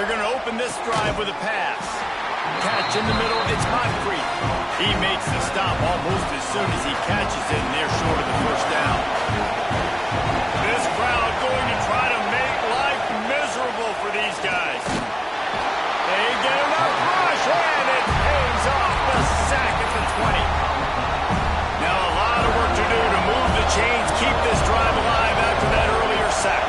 They're going to open this drive with a pass. Catch in the middle, it's Moncrief. He makes the stop almost as soon as he catches it, and they're short of the first down. This crowd going to try to make life miserable for these guys. They get enough rush, and it pays off. The sack at the 20. Now a lot of work to do to move the chains, keep this drive alive after that earlier sack.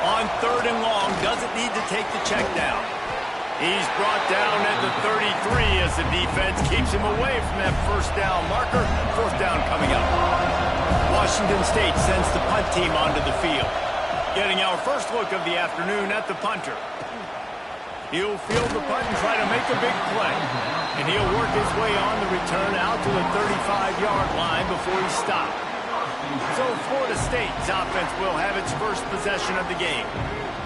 On 3rd and long, doesn't need to take the check down. He's brought down at the 33 as the defense keeps him away from that first down marker. 4th down coming up. Washington State sends the punt team onto the field. Getting our first look of the afternoon at the punter. He'll field the punt and try to make a big play. And he'll work his way on the return out to the 35-yard line before he stops. So Florida State's offense will have its first possession of the game.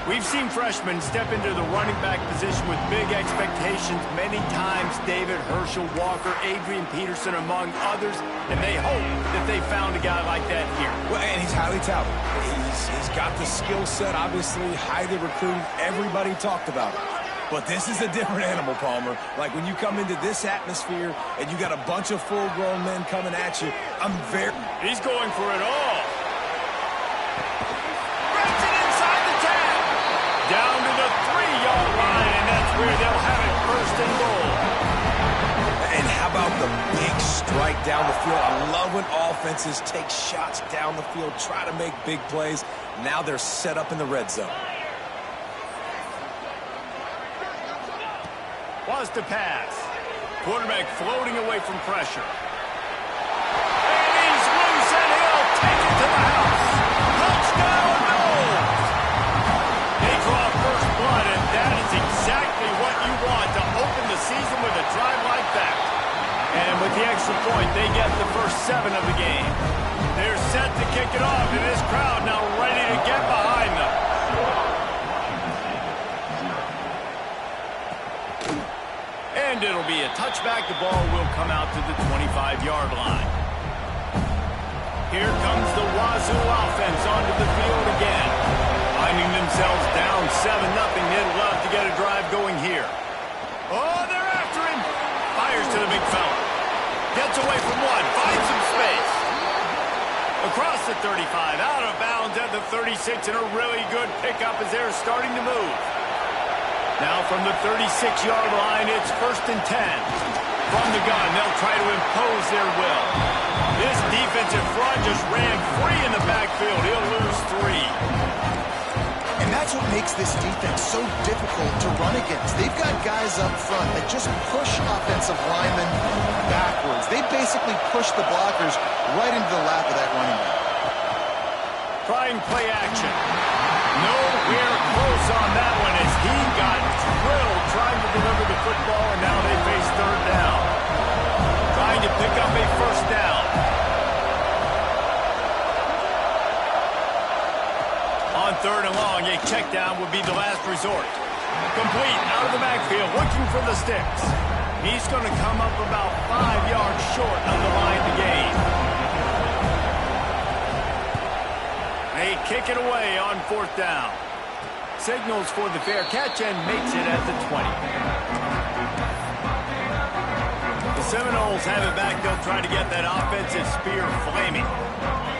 We've seen freshmen step into the running back position with big expectations many times. David, Herschel, Walker, Adrian Peterson, among others. And they hope that they found a guy like that here. Well, and he's highly touted. He's got the skill set, obviously, highly recruited. Everybody talked about it. But this is a different animal, Palmer. Like when you come into this atmosphere and you got a bunch of full-grown men coming at you, He's going for it all. Breaks it inside the 10. Down to the 3-yard line, and that's where they'll have it 1st and goal. And how about the big strike down the field? I love when offenses take shots down the field, try to make big plays. Now they're set up in the red zone. Was to pass. Quarterback floating away from pressure. And he's loose, and he'll take it to the house. Touchdown, Knowles! They draw first blood, and that is exactly what you want to open the season with a drive like that. And with the extra point, they get the first 7 of the game. They're set to kick it off, and this crowd now ready to get behind them. And it'll be a touchback. The ball will come out to the 25-yard line. Here comes the Wazoo offense onto the field again. Finding themselves down 7-0. They'd love to get a drive going here. Oh, they're after him. Fires to the big fella. Gets away from one. Finds some space. Across the 35. Out of bounds at the 36. And a really good pickup as they're starting to move. Now from the 36-yard line, it's 1st and 10. From the gun, they'll try to impose their will. This defensive front just ran free in the backfield. He'll lose 3. And that's what makes this defense so difficult to run against. They've got guys up front that just push offensive linemen backwards. They basically push the blockers right into the lap of that running back. Trying play action. Nowhere close on that one as he got drilled trying to deliver the football, and now they face 3rd down. Trying to pick up a 1st down. On 3rd and long, a check down would be the last resort. Complete out of the backfield, looking for the sticks. He's going to come up about 5 yards short of the line to gain. They kick it away on 4th down. Signals for the fair catch and makes it at the 20. The Seminoles have it back. They'll try to get that offensive spear flaming.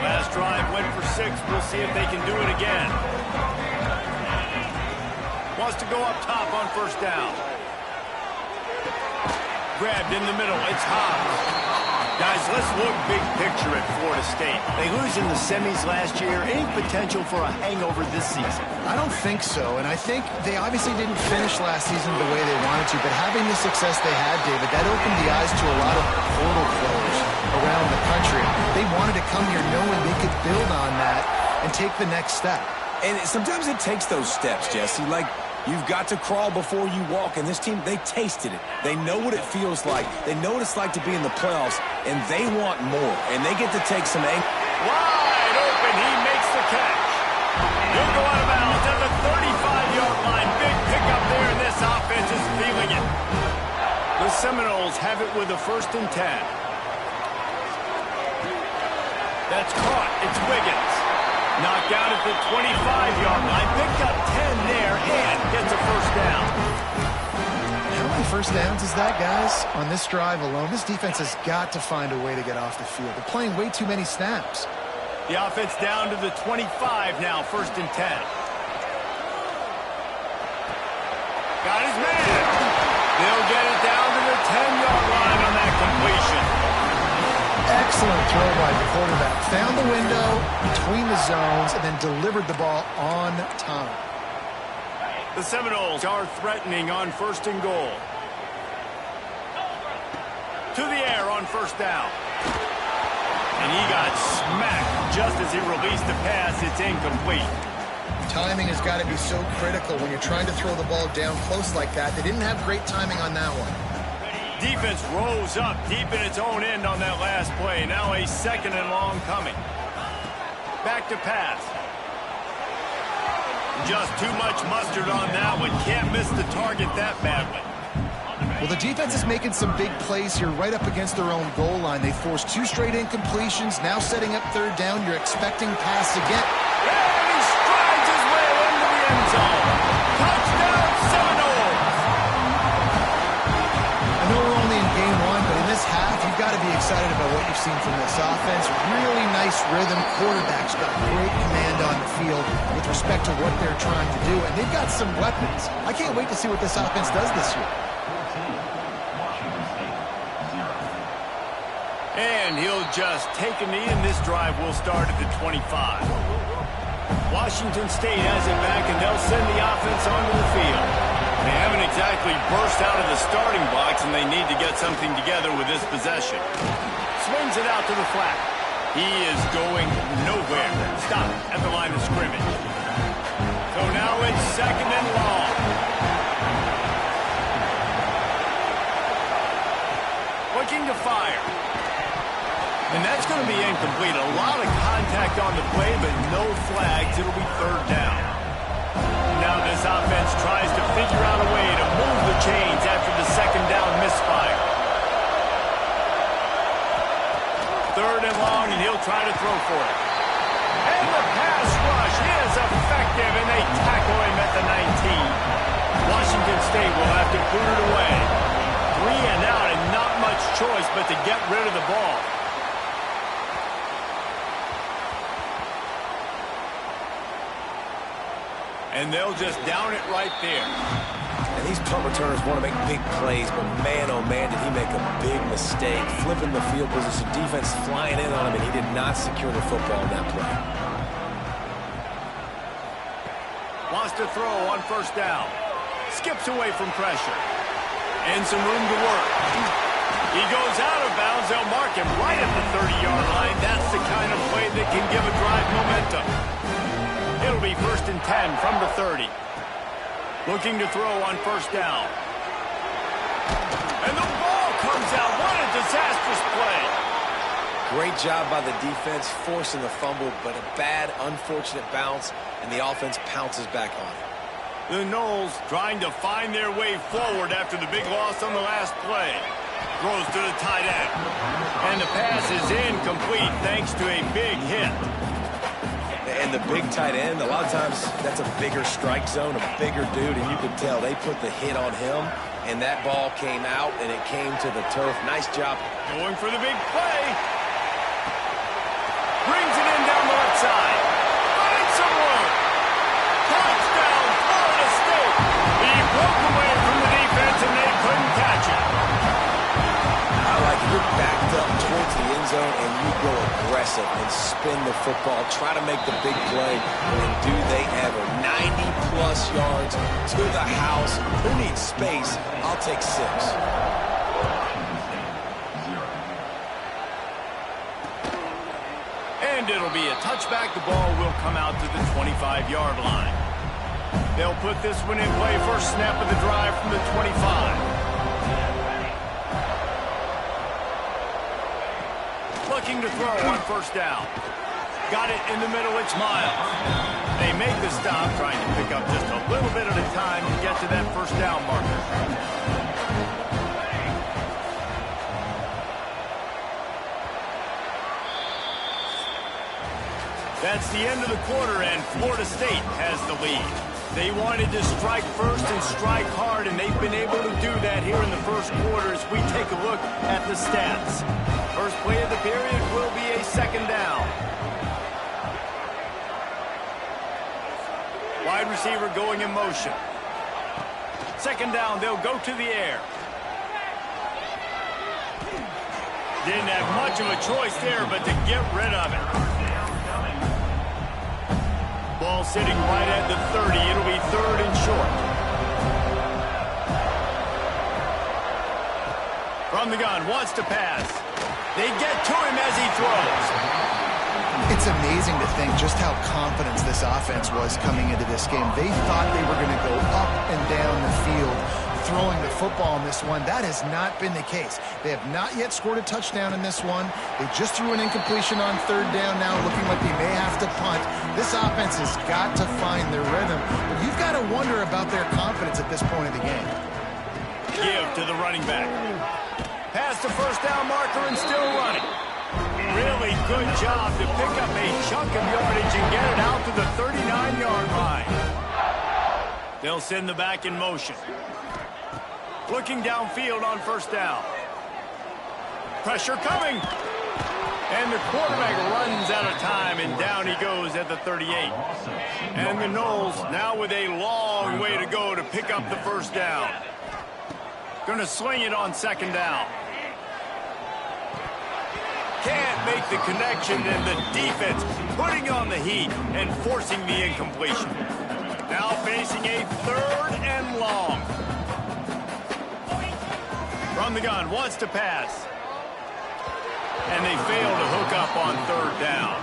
Last drive went for 6. We'll see if they can do it again. Wants to go up top on 1st down. Grabbed in the middle. It's Hobbs. Guys, let's look big picture at Florida State. They lose in the semis last year. Any potential for a hangover this season? I don't think so, and I think they obviously didn't finish last season the way they wanted to, but having the success they had, David, that opened the eyes to a lot of portal players around the country. They wanted to come here knowing they could build on that and take the next step. And sometimes it takes those steps, Jesse. Like, you've got to crawl before you walk, and this team, they tasted it. They know what it feels like. They know what it's like to be in the playoffs, and they want more, and they get to take some aim. Wide open, he makes the catch. He'll go out of bounds at the 35-yard line. Big pickup there, and this offense is feeling it. The Seminoles have it with a 1st and 10. That's caught. It's Wiggins. Knocked down at the 25-yard line. Picked up 10 there and gets a first down. How many first downs is that, guys? On this drive alone, this defense has got to find a way to get off the field. They're playing way too many snaps. The offense down to the 25 now, 1st and 10. Got his man. They'll get it down to the 10-yard line on that completion. Excellent throw by the quarterback. Found the window between the zones and then delivered the ball on time. The Seminoles are threatening on 1st and goal. To the air on 1st down. And he got smacked just as he released the pass. It's incomplete. Timing has got to be so critical when you're trying to throw the ball down close like that. They didn't have great timing on that one. Defense rose up deep in its own end on that last play. Now a 2nd and long coming. Back to pass. Just too much mustard on that one. Can't miss the target that badly. Well, the defense is making some big plays here right up against their own goal line. They forced 2 straight incompletions. Now setting up 3rd down. You're expecting pass again. And he strides his way into the end zone. Touchdown, Seminoles. I know we're only in game 1, but in this half, you've got to be excited about what you've seen from this offense. Really nice rhythm. Quarterback's got great command on the field with respect to what they're trying to do. And they've got some weapons. I can't wait to see what this offense does this year. And he'll just take a knee, and this drive will start at the 25. Washington State has it back, and they'll send the offense onto the field. They haven't exactly burst out of the starting blocks, and they need to get something together with this possession. Swings it out to the flat. He is going nowhere. Stop at the line of scrimmage. So now it's 2nd and long. Looking to fire. And that's going to be incomplete. A lot of contact on the play, but no flags. It'll be 3rd down. Now this offense tries to figure out a way to move the chains after the 2nd down misfire. 3rd and long, and he'll try to throw for it. And the pass rush is effective, and they tackle him at the 19. Washington State will have to boot it away. 3 and out, and not much choice but to get rid of the ball. And they'll just down it right there. And these punt returners want to make big plays, but man, oh man, did he make a big mistake. Flipping the field position, defense flying in on him, and he did not secure the football in that play. Wants to throw on 1st down. Skips away from pressure. And some room to work. He goes out of bounds. They'll mark him right at the 30-yard line. That's the kind of play that can give a drive momentum. It'll be 1st and 10 from the 30. Looking to throw on 1st down. And the ball comes out. What a disastrous play. Great job by the defense, forcing the fumble, but a bad, unfortunate bounce, and the offense pounces back on it. The Noles trying to find their way forward after the big loss on the last play. Throws to the tight end. And the pass is incomplete thanks to a big hit. And the big tight end, a lot of times that's a bigger strike zone, a bigger dude, and you could tell they put the hit on him, and that ball came out, and it came to the turf. Nice job. Going for the big play. Brings it in down the left side. Finds some room. Touchdown, Florida State. He broke away from the defense, and they couldn't catch him. I like it. You're backed up towards the end zone, and you go aggressive and spin the football, try to make the big play, and do they ever. 90-plus yards to the house. Who needs space? I'll take 6. And it'll be a touchback. The ball will come out to the 25-yard line. They'll put this one in play. First snap of the drive from the 25. Looking to throw on 1st down. Got it in the middle. It's Miles. They make the stop, trying to pick up just a little bit at a time to get to that 1st down marker. That's the end of the quarter, and Florida State has the lead. They wanted to strike first and strike hard, and they've been able to do that here in the first quarter as we take a look at the stats. First play of the period will be a second down. Wide receiver going in motion. Second down, they'll go to the air. Didn't have much of a choice there, but to get rid of it. Ball sitting right at the 30. It'll be third and short. From the gun, wants to pass. They get to him as he throws. It's amazing to think just how confident this offense was coming into this game. They thought they were going to go up and down the field throwing the football in this one. That has not been the case. They have not yet scored a touchdown in this one. They just threw an incompletion on third down now, looking like they may have to punt. This offense has got to find their rhythm, but you've got to wonder about their confidence at this point of the game. Give to the running back. Past the first down marker and still running. Really good job to pick up a chunk of yardage and get it out to the 39-yard line. They'll send the back in motion. Looking downfield on first down. Pressure coming. And the quarterback runs out of time, and down he goes at the 38. And the Noles now with a long way to go to pick up the first down. Going to swing it on second down. Can't make the connection, and the defense putting on the heat and forcing the incompletion. Now facing a third and long. From the gun, wants to pass. And they fail to hook up on third down.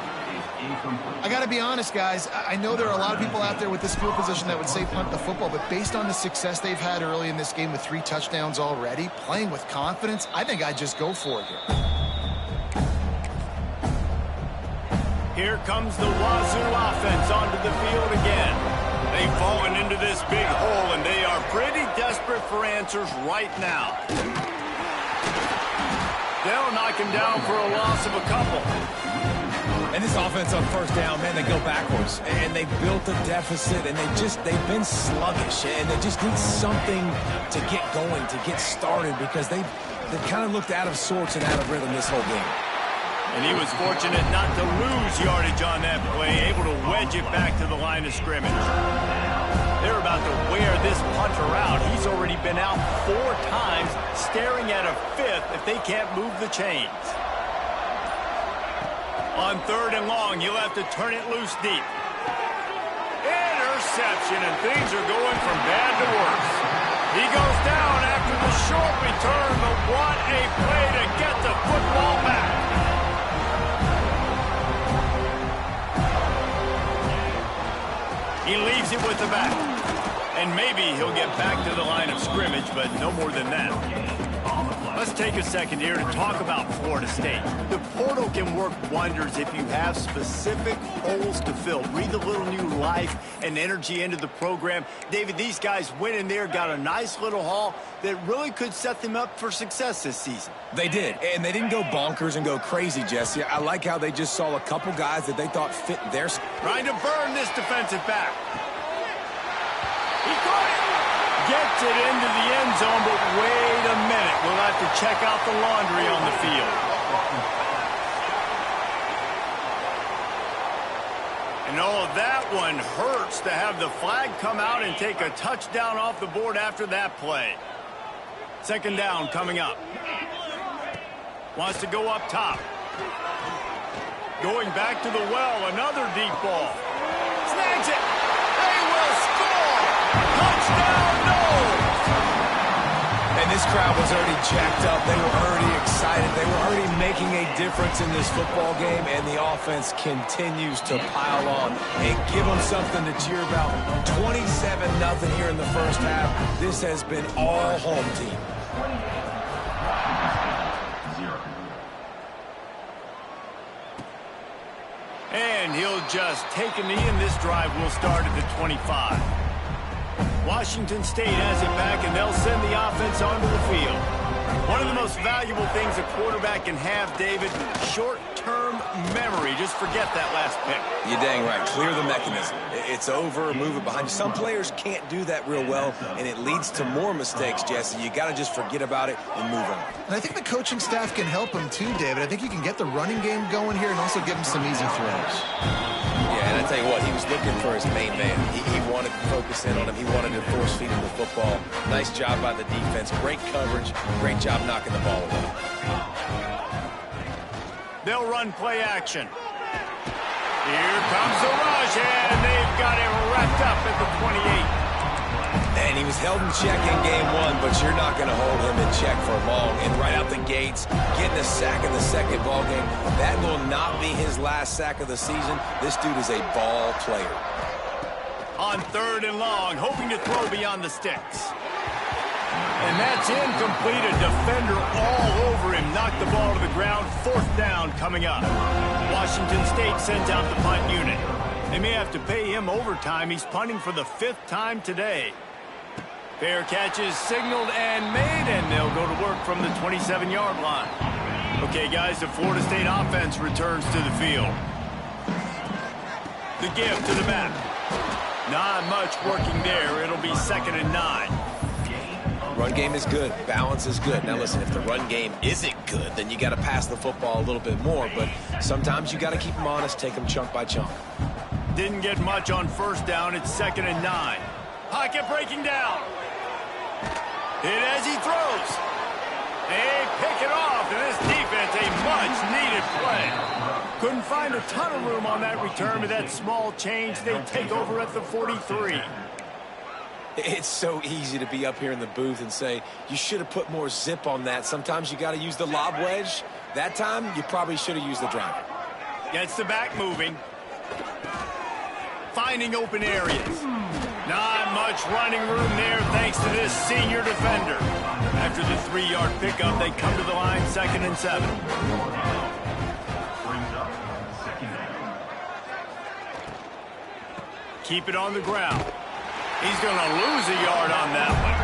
I got to be honest, guys. I know there are a lot of people out there with this field position that would say punt the football, but based on the success they've had early in this game with 3 touchdowns already, playing with confidence, I think I'd just go for it here. Here comes the Wazoo offense onto the field again. They've fallen into this big hole, and they are pretty desperate for answers right now. They'll knock him down for a loss of a couple. And this offense on first down, man, they go backwards. And they built a deficit, and they've been sluggish. And they just need something to get going, to get started, because they've kind of looked out of sorts and out of rhythm this whole game. And he was fortunate not to lose yardage on that play, able to wedge it back to the line of scrimmage. They're about to wear this punter out. He's already been out 4 times, staring at a 5th if they can't move the chains. On third and long, he'll have to turn it loose deep. Interception, and things are going from bad to worse. He goes down after the short return, but what a play to get the football back. He leaves it with the back. And maybe he'll get back to the line of scrimmage, but no more than that. Let's take a second here to talk about Florida State. The portal can work wonders if you have specific holes to fill. Breathe a little new life and energy into the program. David, these guys went in there, got a nice little haul that really could set them up for success this season. They did, and they didn't go bonkers and go crazy, Jesse. I like how they just saw a couple guys that they thought fit their... Trying to burn this defensive back. He caught it. Gets it into the end zone, but wait a minute. We'll have to check out the laundry on the field. And oh, that one hurts to have the flag come out and take a touchdown off the board after that play. Second down coming up. Wants to go up top. Going back to the well, another deep ball. Snags it. They will score. Touchdown, Noles. And this crowd was already jacked up. They were already excited. They were already making a difference in this football game, and the offense continues to pile on and give them something to cheer about. 27-0 here in the first half. This has been all home team. And he'll just take a knee, and this drive will start at the 25. Washington State has it back, and they'll send the offense onto the field. One of the most valuable things a quarterback can have, David, short short-term memory. Just forget that last pick. You're dang right. Clear the mechanism. It's over, move it behind you. Some players can't do that real well, and it leads to more mistakes, Jesse. You got to just forget about it and move on. And I think the coaching staff can help him too, David. I think you can get the running game going here and also give him some easy throws. Yeah, and I tell you what, he was looking for his main man. He wanted to focus in on him. He wanted to force feed him the football. Nice job by the defense. Great coverage. Great job knocking the ball away. They'll run play action. Here comes the rush, and they've got him wrapped up at the 28. And he was held in check in game one, but you're not going to hold him in check for long. And right out the gates, getting a sack in the second ball game, that will not be his last sack of the season. This dude is a ball player. On 3rd and long, hoping to throw beyond the sticks. And that's incomplete. A defender all over him. Knocked the ball to the ground. 4th down coming up. Washington State sends out the punt unit. They may have to pay him overtime. He's punting for the 5th time today. Fair catch is signaled and made, and they'll go to work from the 27-yard line. Okay, guys, the Florida State offense returns to the field. The give to the back. Not much working there. It'll be 2nd and 9. Run game is good. Balance is good. Now, listen, if the run game isn't good, then you got to pass the football a little bit more. But sometimes you got to keep them honest, take them chunk by chunk. Didn't get much on 1st down. It's 2nd and 9. Pocket breaking down. Hit as he throws. They pick it off, and this defense, a much-needed play. Couldn't find a ton of room on that return with that small change. They take over at the 43. It's so easy to be up here in the booth and say, you should have put more zip on that. Sometimes you got to use the lob wedge. That time, you probably should have used the driver. Gets the back moving. Finding open areas. Not much running room there thanks to this senior defender. After the 3-yard pickup, they come to the line 2nd and 7. Keep it on the ground. He's going to lose a yard on that one.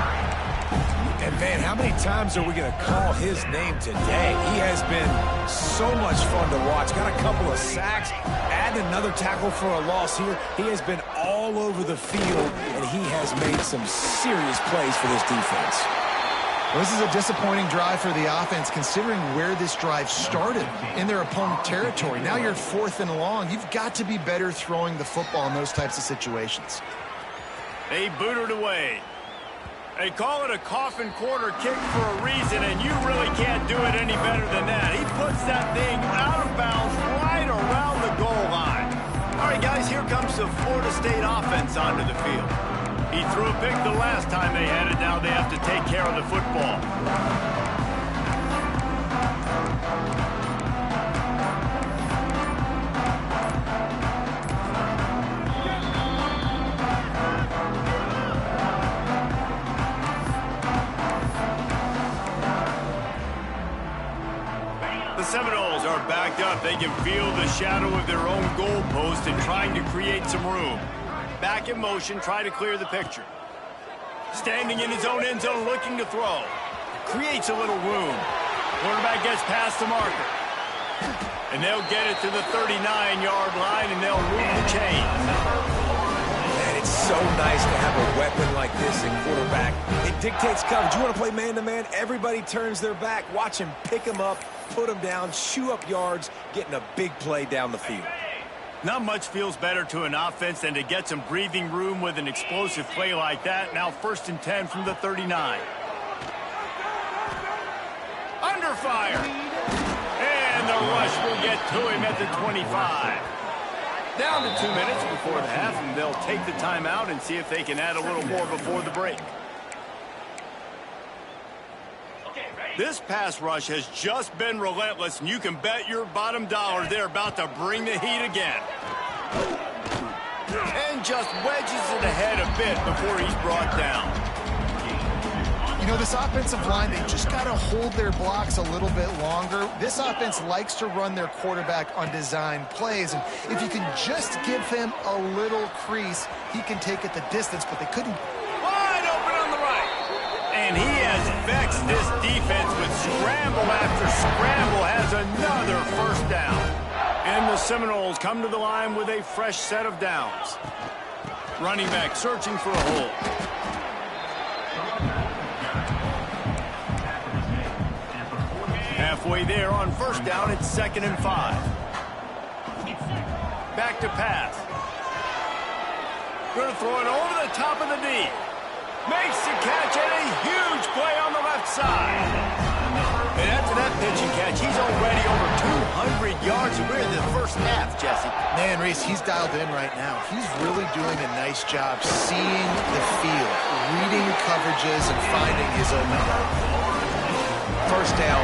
And, man, how many times are we going to call his name today? He has been so much fun to watch. Got a couple of sacks, add another tackle for a loss here. He has been all over the field, and he has made some serious plays for this defense. Well, this is a disappointing drive for the offense, considering where this drive started in their opponent territory. Now you're 4th and long. You've got to be better throwing the football in those types of situations. They boot it away. They call it a coffin quarter kick for a reason, and you really can't do it any better than that. He puts that thing out of bounds right around the goal line. All right, guys, here comes the Florida State offense onto the field. He threw a pick the last time they had it. Now they have to take care of the football. The Seminoles are backed up. They can feel the shadow of their own goalpost and trying to create some room. Back in motion, try to clear the picture. Standing in his own end zone, looking to throw. Creates a little room. Quarterback gets past the marker. And they'll get it to the 39-yard line, and they'll move the chains. Man, it's so nice to have a weapon like this in quarterback. It dictates coverage. You want to play man-to-man? Everybody turns their back. Watch him pick him up, put him down, chew up yards, getting a big play down the field. Not much feels better to an offense than to get some breathing room with an explosive play like that. Now 1st and 10 from the 39. Under fire. And the rush will get to him at the 25. Down to 2 minutes before the half, and they'll take the timeout and see if they can add a little more before the break. This pass rush has just been relentless, and you can bet your bottom dollar they're about to bring the heat again. And just wedges it ahead a bit before he's brought down. You know, this offensive line, they just got to hold their blocks a little bit longer. This offense likes to run their quarterback on design plays, and if you can just give him a little crease, he can take it the distance, but they couldn't. Wide open on the right. And he has vexed this defense with scramble after scramble, has another 1st down. And the Seminoles come to the line with a fresh set of downs. Running back searching for a hole. Halfway there on first down, it's 2nd and 5. Back to pass. Going to throw it over the top of the D. Makes the catch and a huge play on the left side. And after that pitch and catch, he's already over 200 yards. We're in the first half, Jesse. Man, Reese, he's dialed in right now. He's really doing a nice job seeing the field, reading coverages, and finding his open man. First down,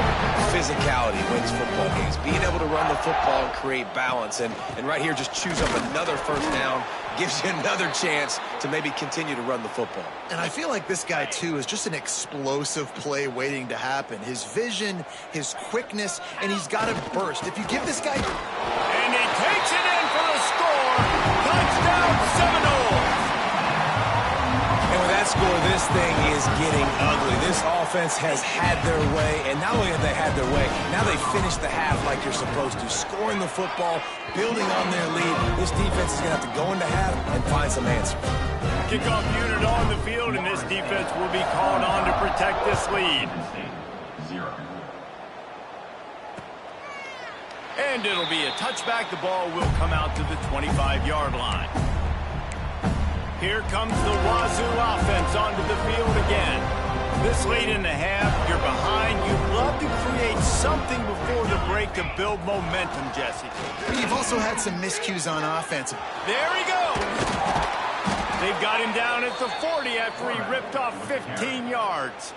physicality wins football games. Being able to run the football and create balance. And right here, just choose up another first down. Gives you another chance to maybe continue to run the football. And I feel like this guy, too, is just an explosive play waiting to happen. His vision, his quickness, and he's got a burst. If you give this guy... And he takes it in for the score. Touchdown, Seminoles. And with that score, this thing is getting ugly. This offense has had their way, and not only have they had their way, now they finish the half like you're supposed to, scoring the football, building on their lead. This defense is going to have to go into half and find some answers. Kickoff unit on the field, and this defense will be called on to protect this lead. And it'll be a touchback. The ball will come out to the 25-yard line. Here comes the Wazoo offense onto the field again. This late in the half, you're behind. You'd love to create something before the break to build momentum, Jesse. You've also had some miscues on offense. There he goes. They've got him down at the 40 after he ripped off 15 yards.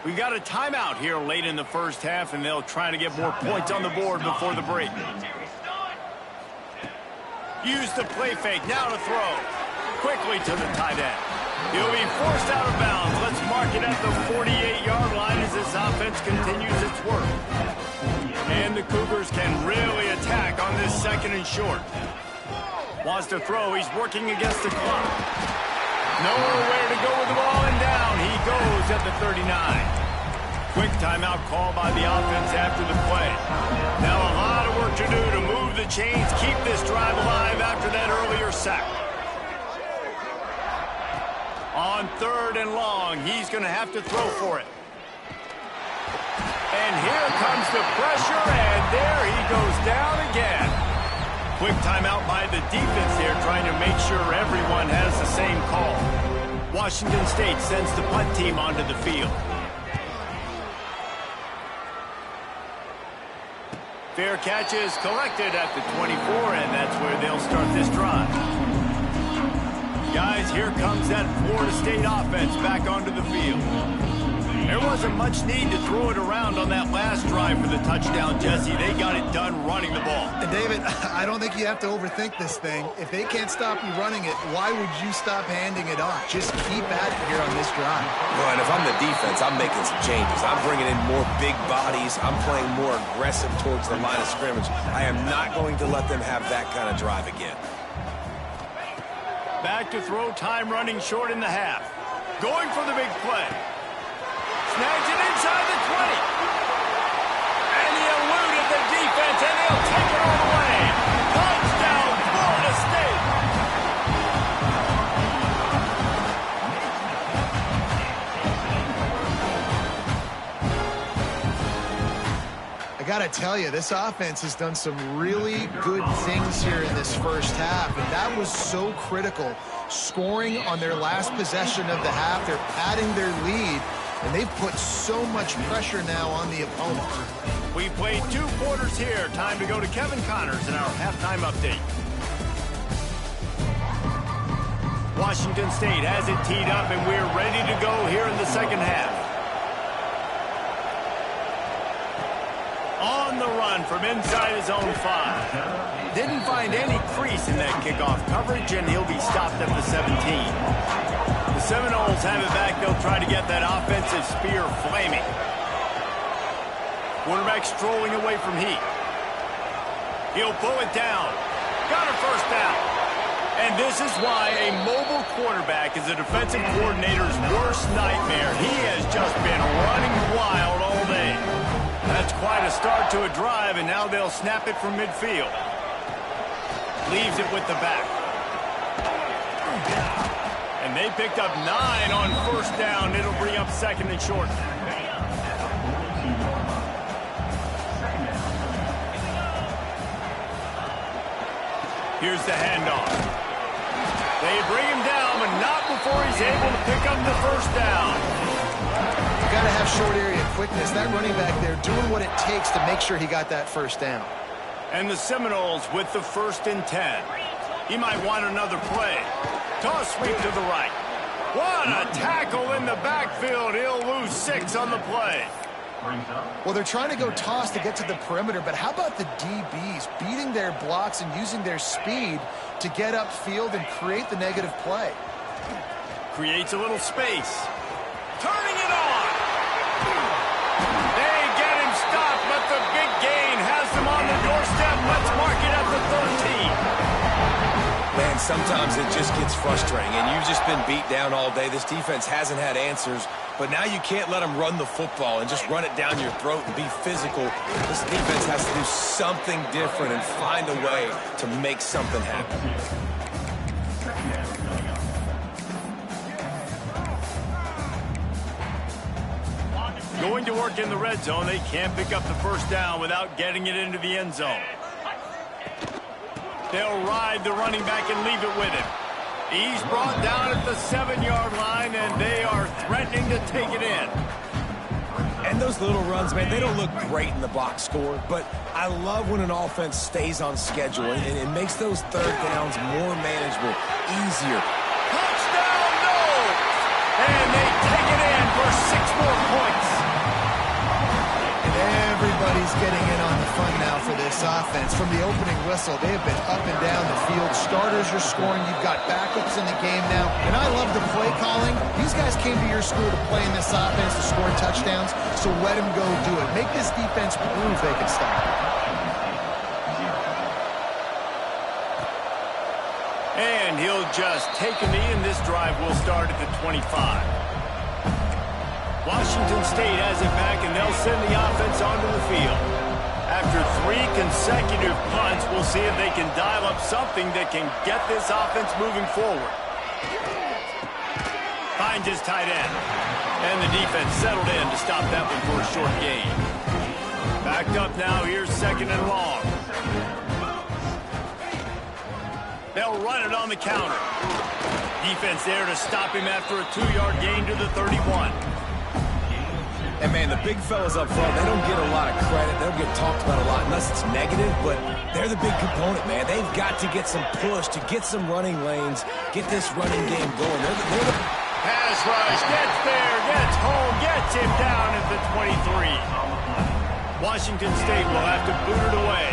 We've got a timeout here late in the first half, and they'll try to get more points on the board before the break. Use the play fake, now to throw. Quickly to the tight end. He'll be forced out of bounds. Let's mark it at the 48-yard line as this offense continues its work. And the Cougars can really attack on this 2nd and short. Wants to throw. He's working against the clock. Nowhere to go with the ball, and down he goes at the 39. Quick timeout call by the offense after the play. Now a lot of work to do to move the chains, keep this drive alive after that earlier sack. On 3rd and long, he's going to have to throw for it. And here comes the pressure, and there he goes down again. Quick timeout by the defense there, trying to make sure everyone has the same call. Washington State sends the punt team onto the field. Fair catch is collected at the 24, and that's where they'll start this drive. Guys, here comes that Florida State offense back onto the field. There wasn't much need to throw it around on that last drive for the touchdown, Jesse. They got it done running the ball. And David, I don't think you have to overthink this thing. If they can't stop you running it, why would you stop handing it off? Just keep at it here on this drive. Well, and if I'm the defense, I'm making some changes. I'm bringing in more big bodies. I'm playing more aggressive towards the line of scrimmage. I am not going to let them have that kind of drive again. Back to throw, time running short in the half. Going for the big play. Snags it inside the 20. And he eluded the defense, and he'll take it all the way. Touchdown, Florida State. I got to tell you, this offense has done some really good things here in this first half, and that was so critical. Scoring on their last possession of the half, they're padding their lead, and they've put so much pressure now on the opponent. We played 2 quarters here. Time to go to Kevin Connors in our halftime update. Washington State has it teed up, and we're ready to go here in the second half. On the run from inside his own 5. Didn't find any crease in that kickoff coverage, and he'll be stopped at the 17. The Seminoles have it back. They'll try to get that offensive spear flaming. Quarterback strolling away from heat. He'll pull it down. Got a first down. And this is why a mobile quarterback is a defensive coordinator's worst nightmare. He has just been running wild all day. That's quite a start to a drive, and now they'll snap it from midfield. Leaves it with the back. And they picked up 9 on first down. It'll bring up second and short. Here's the handoff. They bring him down, but not before he's able to pick up the first down. You got to have short area quickness. That running back there doing what it takes to make sure he got that first down. And the Seminoles with the 1st and 10. He might want another play. Toss sweep to the right. What a tackle in the backfield. He'll lose 6 on the play. Well, they're trying to go toss to get to the perimeter, but how about the DBs beating their blocks and using their speed to get upfield and create the negative play? Creates a little space. Turning it on. They get him stopped, but the big gain has them on the doorstep. Let's mark it at the 13. Man, sometimes it just gets frustrating, and you've just been beat down all day. This defense hasn't had answers, but now you can't let them run the football and just run it down your throat and be physical. This defense has to do something different and find a way to make something happen. Going to work in the red zone. They can't pick up the first down without getting it into the end zone. They'll ride the running back and leave it with him. He's brought down at the 7-yard line, and they are threatening to take it in. And those little runs, man, they don't look great in the box score, but I love when an offense stays on schedule, and it makes those third downs more manageable, easier. Touchdown, no! And they take it in for 6 more points. Everybody's getting in on the fun now for this offense. From the opening whistle, they have been up and down the field. Starters are scoring. You've got backups in the game now. And I love the play calling. These guys came to your school to play in this offense to score touchdowns, so let them go do it. Make this defense prove they can stop it. And he'll just take a knee, and this drive will start at the 25. Washington State has it back, and they'll send the offense onto the field. After 3 consecutive punts, we'll see if they can dial up something that can get this offense moving forward. Finds his tight end. And the defense settled in to stop that one for a short gain. Backed up now, here's 2nd and long. They'll run it on the counter. Defense there to stop him after a 2-yard gain to the 31. And, man, the big fellas up front, they don't get a lot of credit. They don't get talked about a lot unless it's negative, but they're the big component, man. They've got to get some push, to get some running lanes, get this running game going. They're the pass rush, gets there, gets home, gets him down at the 23. Washington State will have to boot it away.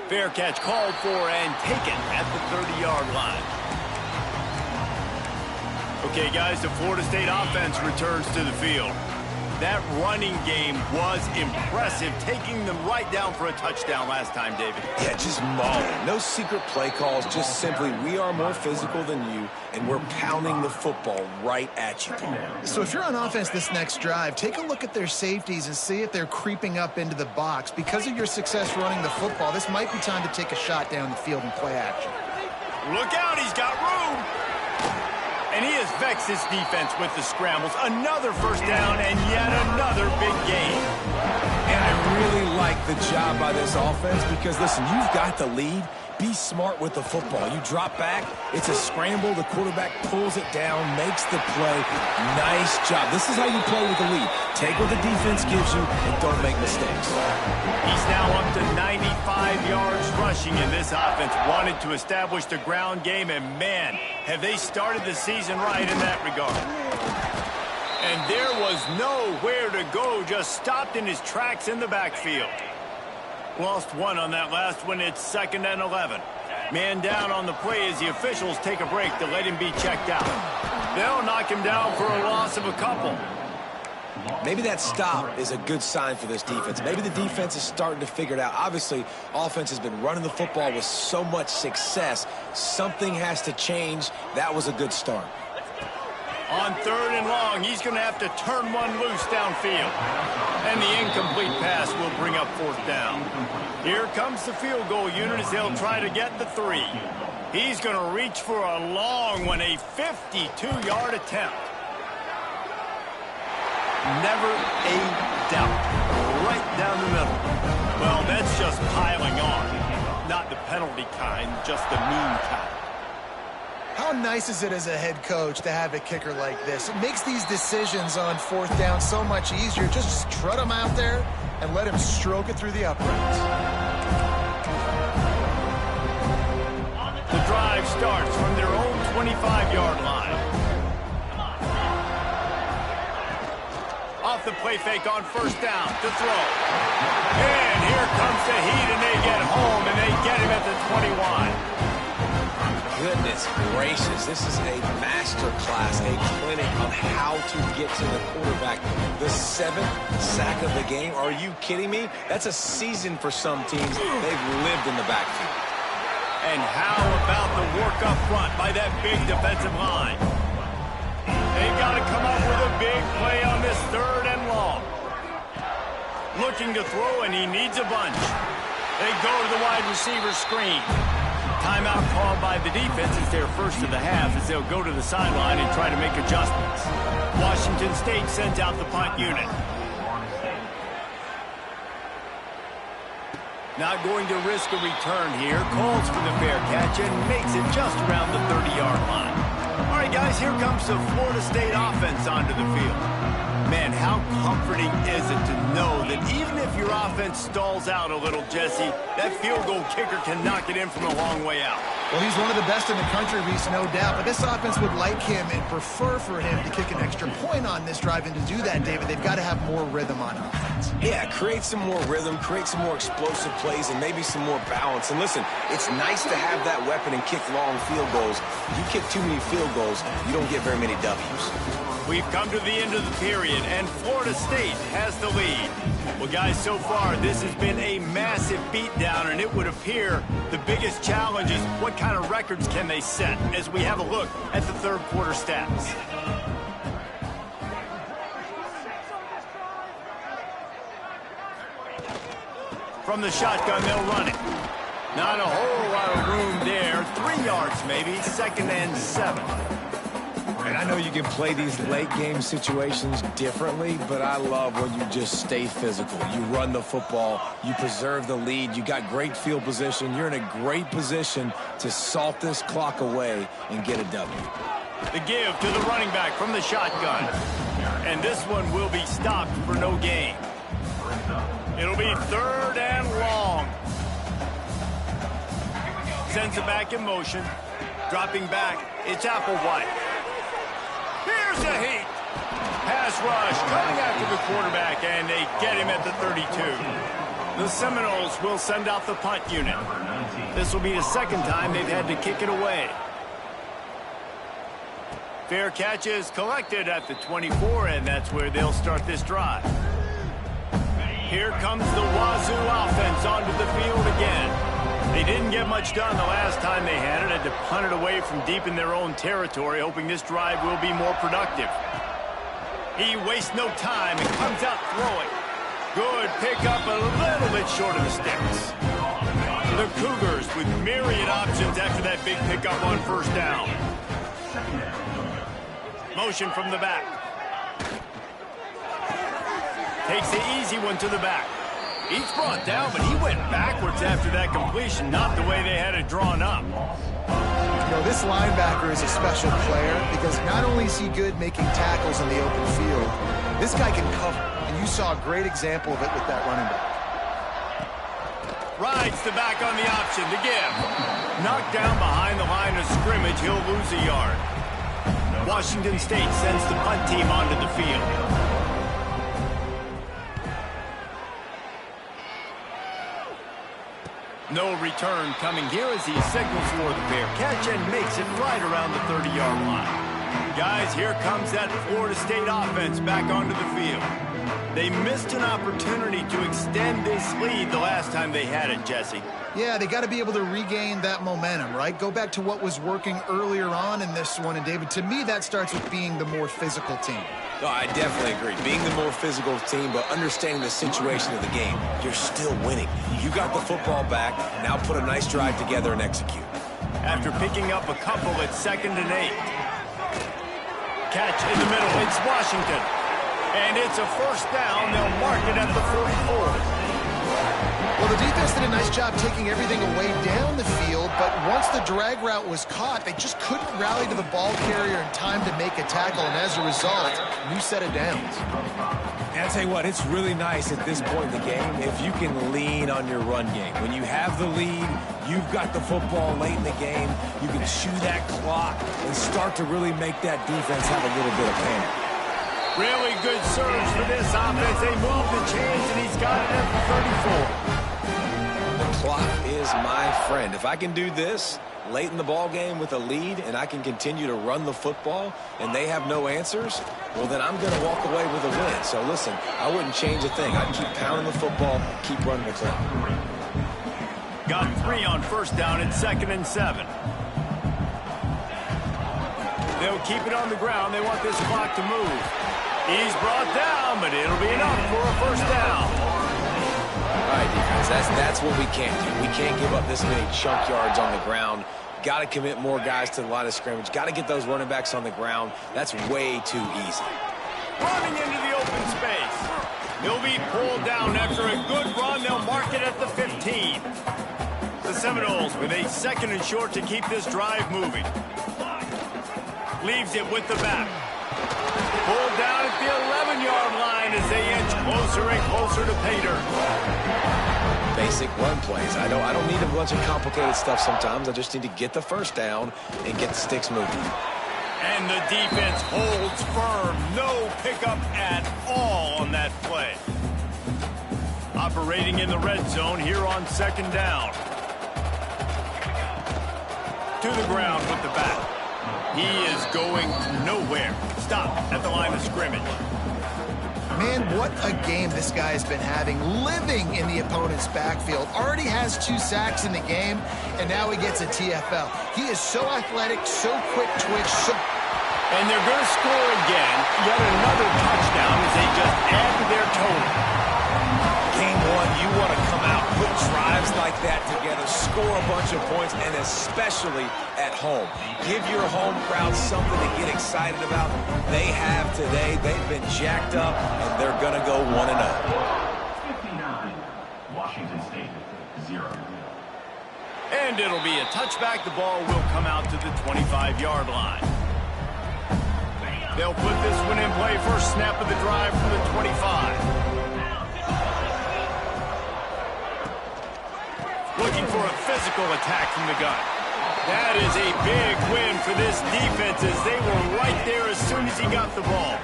Fair catch called for and taken at the 30-yard line. Okay, guys, the Florida State offense returns to the field. That running game was impressive, taking them right down for a touchdown last time, David. Yeah, just mauling. No secret play calls, just simply we are more physical than you, and we're pounding the football right at you, Paul. So if you're on offense this next drive, take a look at their safeties and see if they're creeping up into the box. Because of your success running the football, this might be time to take a shot down the field and play action. Look out, he's got room. And he has vexed his defense with the scrambles. Another first down and yet another big gain. And I really like the job by this offense because, listen, you've got the lead. Be smart with the football. You drop back, it's a scramble. The quarterback pulls it down, makes the play. Nice job. This is how you play with the lead. Take what the defense gives you and don't make mistakes. He's now up to 95 yards rushing, and this offense wanted to establish the ground game, and man, have they started the season right in that regard. And there was nowhere to go, just stopped in his tracks in the backfield. Lost one on that last one. It's 2nd and 11. Man down on the play as the officials take a break to let him be checked out. They'll knock him down for a loss of a couple. Maybe that stop is a good sign for this defense. Maybe the defense is starting to figure it out. Obviously, offense has been running the football with so much success. Something has to change. That was a good start. On 3rd and long, he's going to have to turn one loose downfield. And the incomplete pass will bring up 4th down. Here comes the field goal unit as they'll try to get the 3. He's going to reach for a long one, a 52-yard attempt. Never a doubt. Right down the middle. Well, that's just piling on. Not the penalty kind, just the mean kind. How nice is it as a head coach to have a kicker like this? It makes these decisions on 4th down so much easier. Just strut him out there and let him stroke it through the uprights. The drive starts from their own 25-yard line. Off the play fake on 1st down to throw. And here comes the heat, and they get home, and they get him at the 21. Goodness gracious, this is a master class, a clinic on how to get to the quarterback. The 7th sack of the game, are you kidding me? That's a season for some teams. They've lived in the backfield. And how about the work up front by that big defensive line? They've got to come up with a big play on this 3rd and long. Looking to throw, and he needs a bunch. They go to the wide receiver screen. Timeout called by the defense is their first of the half as they'll go to the sideline and try to make adjustments. Washington State sends out the punt unit. Not going to risk a return here. Calls for the fair catch and makes it just around the 30-yard line. All right, guys, here comes the Florida State offense onto the field. Man, how comforting is it to know that even if your offense stalls out a little, Jesse, that field goal kicker can knock it in from a long way out. Well, he's one of the best in the country, Reese, no doubt. But this offense would like him and prefer for him to kick an extra point on this drive. And to do that, David, they've got to have more rhythm on offense. Yeah, create some more rhythm, create some more explosive plays, and maybe some more balance. And listen, it's nice to have that weapon and kick long field goals. You kick too many field goals, you don't get very many W's. We've come to the end of the period, and Florida State has the lead. Well, guys, so far, this has been a massive beatdown, and it would appear the biggest challenge is what kind of records can they set as we have a look at the 3rd quarter stats. From the shotgun, they'll run it. Not a whole lot of room there. 3 yards maybe, 2nd and 7. And I know you can play these late-game situations differently, but I love when you just stay physical. You run the football, you preserve the lead, you got great field position, you're in a great position to salt this clock away and get a W. The give to the running back from the shotgun. And this one will be stopped for no gain. It'll be 3rd and long. Sends it back in motion. Dropping back, it's Applewhite. Here's the heat. Pass rush coming after the quarterback, and they get him at the 32. The Seminoles will send out the punt unit. This will be the 2nd time they've had to kick it away. Fair catch is collected at the 24, and that's where they'll start this drive. Here comes the Wazoo offense onto the field again. They didn't get much done the last time they had it. Had to punt it away from deep in their own territory, hoping this drive will be more productive. He wastes no time and comes out throwing. Good pickup, a little bit short of the sticks. The Cougars with myriad options after that big pickup on 1st down. Motion from the back. Takes the easy one to the back. He's brought down, but he went backwards after that completion, not the way they had it drawn up. You know, this linebacker is a special player because not only is he good making tackles in the open field, this guy can cover, and you saw a great example of it with that running back. Rides the back on the option to give. Knocked down behind the line of scrimmage, he'll lose a yard. Washington State sends the punt team onto the field. No return coming here as he signals for the fair catch and makes it right around the 30-yard line. Guys, here comes that Florida State offense back onto the field. They missed an opportunity to extend this lead the last time they had it, Jesse. Yeah, they got to be able to regain that momentum, right? Go back to what was working earlier on in this one. And, David, to me, that starts with being the more physical team. No, I definitely agree. Being the more physical team, but understanding the situation of the game, you're still winning. You got the football back. Now put a nice drive together and execute. After picking up a couple at 2nd and 8. Catch in the middle. It's Washington. And it's a first down. They'll mark it at the 44. Well, the defense did a nice job taking everything away down the field, but once the drag route was caught, they just couldn't rally to the ball carrier in time to make a tackle, and as a result, new set of downs. And I'll tell you what, it's really nice at this point in the game if you can lean on your run game. When you have the lead, you've got the football late in the game, you can chew that clock and start to really make that defense have a little bit of panic. Really good surge for this offense. They move the chains, and he's got it at the 34. The clock is my friend. If I can do this late in the ball game with a lead and I can continue to run the football and they have no answers, well, then I'm going to walk away with a win. So, listen, I wouldn't change a thing. I'd keep pounding the football, keep running the clock. Got 3 on first down at 2nd and 7. They'll keep it on the ground. They want this clock to move. He's brought down, but it'll be enough for a first down. All right, defense, that's what we can't do. We can't give up this many chunk yards on the ground. Got to commit more guys to the line of scrimmage. Got to get those running backs on the ground. That's way too easy. Running into the open space. He'll be pulled down after a good run. They'll mark it at the 15. The Seminoles with a 2nd and short to keep this drive moving. Leaves it with the back. Pulled down at the 11-yard line as they inch closer and closer to pay dirt. Basic run plays. I don't need a bunch of complicated stuff sometimes. I just need to get the first down and get the sticks moving. And the defense holds firm. No pickup at all on that play. Operating in the red zone here on 2nd down. To the ground with the back. He is going nowhere. Stop at the line of scrimmage. Man, what a game this guy has been having, living in the opponent's backfield. Already has 2 sacks in the game, and now he gets a TFL. He is so athletic, so quick twitch, And they're going to score again. Yet another touchdown as they just add to their total. Game 1, you want to come out, put drives like that together, score a bunch of points, and especially at home. Give your home crowd something to get excited about. They have today. They've been jacked up, and they're going to go 1-0. 59, Washington State, 0. And it'll be a touchback. The ball will come out to the 25-yard line. They'll put this one in play. First snap of the drive from the 25. Looking for a physical attack from the gun. That is a big win for this defense as they were right there as soon as he got the ball.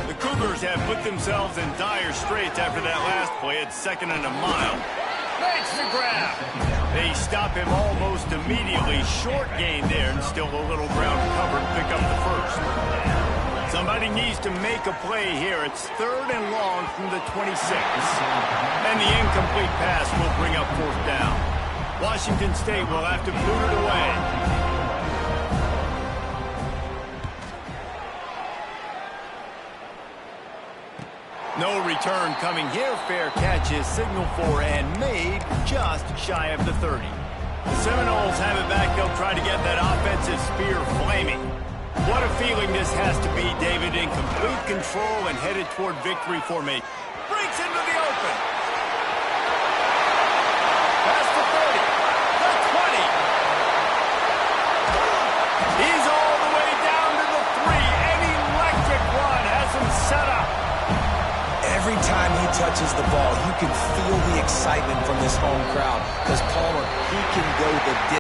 The Cougars have put themselves in dire straits after that last play at 2nd and a mile. Makes the grab. They stop him almost immediately. Short gain there and still a little ground covered. Pick up the first. Somebody needs to make a play here. It's 3rd and long from the 26. And the incomplete pass will bring up 4th down. Washington State will have to boot it away. No return coming here. Fair catch is signaled for and made just shy of the 30. The Seminoles have it back. They'll try to get that offensive spear flaming. What a feeling this has to be, David, in complete control and headed toward victory formation. Breaks into the open. Past the 30, the 20. He's all the way down to the 3. An electric run has him set up. Every time he touches the ball, you can feel the excitement from this home crowd because Palmer, he can go the distance.